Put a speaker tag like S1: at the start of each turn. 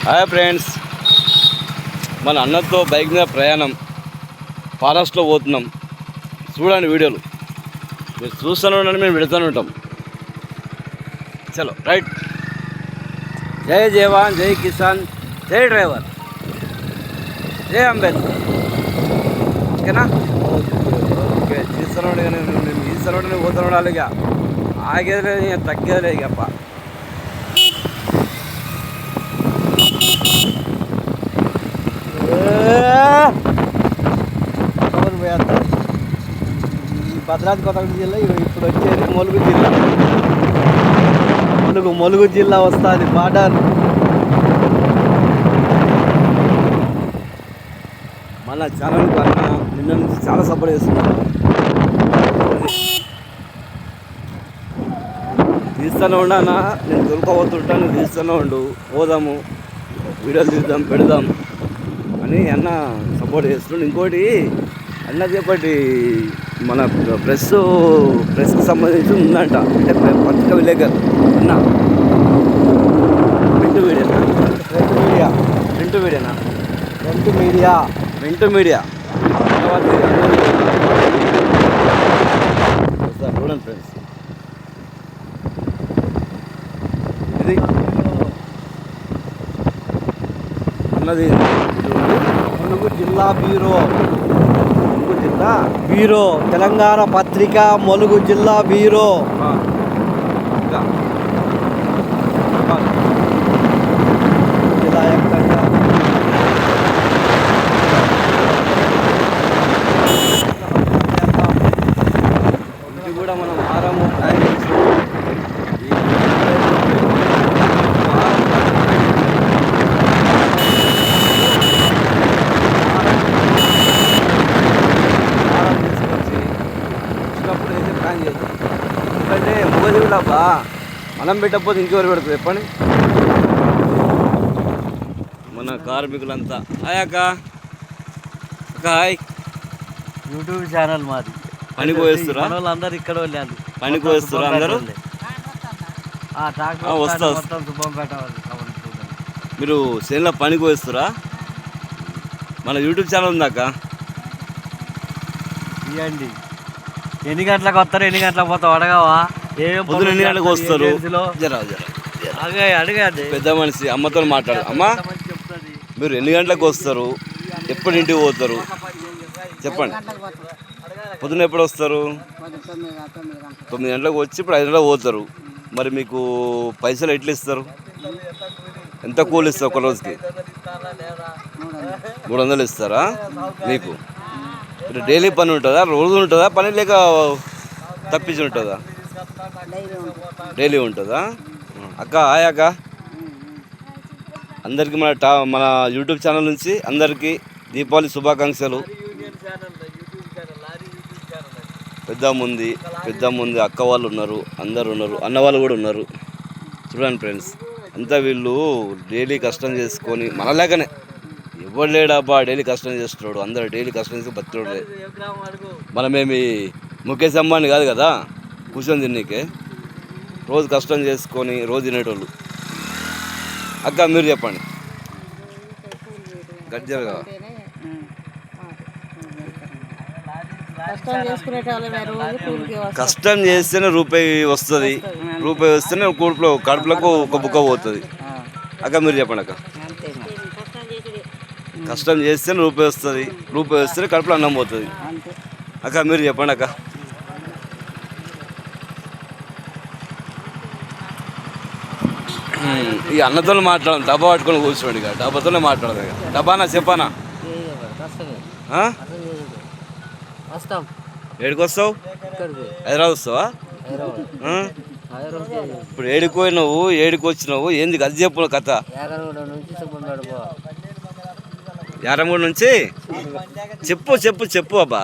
S1: Hi friends, మన అన్నతో bike మీద ప్రయాణం ఫారెస్ట్లో పోతున్నాం. చూడండి వీడియోలు, మీరు చూస్తూనే ఉండండి, మేము పెడుతూనే ఉంటాం. చలో రైట్. జై జవాన్, జై కిసాన్, జై డ్రైవర్, జై అంబేద్కర్. ఓకేనా? ఓకే. తీస్తున్నాడు కానీ మేము తీస్తున్నాడు పోతున్నాడు. అలాగా ఆగేది లేదు, తగ్గేది లేదు. అప్ప
S2: భద్రాద్రి కొత్తగూడెం జిల్లా ఇప్పుడు వచ్చేది ములుగు జిల్లా. ములుగు జిల్లా వస్తుంది బార్డర్.
S1: మన ఛానల్ కన్నా నిన్న నుంచి చాలా సపోర్ట్ చేస్తున్నాను. తీస్తూనే ఉన్నానా, నేను దొరకబోతుంటాను. తీస్తూనే ఉండు, పోదాము, వీడియోలు తీద్దాం, పెడదాం అని అన్న సపోర్ట్ చేస్తున్నాడు. ఇంకోటి అన్న చెప్పటి మన ప్రెస్కి సంబంధించి ఉందంట, అంటే పత్రిక విలేకరు అన్న. ప్రింట్ మీడియానా? చూడండి ఫ్రెండ్స్, ఇది అన్నది
S2: ములుగు జిల్లా బ్యూరో తెలంగాణ పత్రిక ములుగు జిల్లా బ్యూరో. జిల్లా వ్యాప్తంగా
S1: ఇది కూడా మనం ఆరాము ఎందుకంటే మొగదిగులాబా మనం పెట్టకపోతే ఇంకెవరు పెడుతుంది చెప్పండి? మన కార్మికులంతా హాయ్ అక్క. హాయ్.
S2: యూట్యూబ్ ఛానల్ మాది.
S1: పనికి పోయిస్తురా?
S2: అందరు ఇక్కడ వెళ్ళాలి.
S1: పనికి పోయిస్తురా అందరూ? వస్తా. మీరు చేనులో పనికి పోయిస్తురా? మన యూట్యూబ్ ఛానల్ ఉందాక
S2: ఇవ్వండి. ఎన్ని గంటలకు వస్తారు, ఎన్ని గంటలకు పోతావు అడగవా?
S1: పొద్దున ఎన్ని గంటలకు వస్తారు?
S2: అడగండి.
S1: పెద్ద మనిషి అమ్మతో మాట్లాడు. అమ్మ, మీరు ఎన్ని గంటలకు వస్తారు, ఎప్పుడు ఇంటికి పోతారు చెప్పండి. పొద్దున ఎప్పుడు వస్తారు? 9 గంటలకు వచ్చి ఇప్పుడు 5 గంటలకు పోతారు. మరి మీకు పైసలు ఎట్లా ఇస్తారు? ఎంత కూలి ఇస్తారు ఒక రోజుకి? 300 ఇస్తారా మీకు? డైలీ పని ఉంటుందా, రోజు ఉంటుందా పని, లేక తప్పించి ఉంటుందా? డైలీ ఉంటుందా? అక్క హాయ్ అక్క. అందరికీ మన యూట్యూబ్ ఛానల్ నుంచి అందరికీ దీపావళి శుభాకాంక్షలు. పెద్ద అక్క వాళ్ళు ఉన్నారు, అందరు ఉన్నారు, అన్న వాళ్ళు కూడా ఉన్నారు. చూడండి ఫ్రెండ్స్, అంతా వీళ్ళు డైలీ కష్టం చేసుకొని మనలేకనే ఎవరు లేడాబా డైలీ కష్టం చేస్తున్నాడు. అందరూ డైలీ కష్టం చేసి బతున్నాడు. మనమేమి ముఖేష్ అంబానీ కాదు కదా కూర్చొని తిన్నీకే. రోజు కష్టం చేసుకొని రోజు తినేటోళ్ళు. అక్క మీరు చెప్పండి. గడ్జలుగా కష్టం చేస్తేనే రూపాయి వస్తుంది. రూపాయి వస్తేనే కడుపులకు ఒక బుక్క పోతుంది. అక్క మీరు చెప్పండి అక్క. కష్టం చేస్తేనే రూపాయి వస్తుంది. రూపాయి వస్తేనే కడుపులో అన్నం పోతుంది. అక్క మీరు చెప్పండి అక్క. ఈ అన్నతో మాట్లాడదు, డబ్బా పట్టుకొని కూర్చోండి. ఇక డబ్బాతోనే మాట్లాడదు. ఇక డబ్బానా చెప్పానా? ఏడికి వస్తావు? హైదరాబాద్ వస్తావా? ఇప్పుడు ఏడికి పోయినావు, ఏడికి వచ్చినావు, ఏంది అది చెప్పు కథ. యారమూడు నుంచి చెప్పు అబ్బా.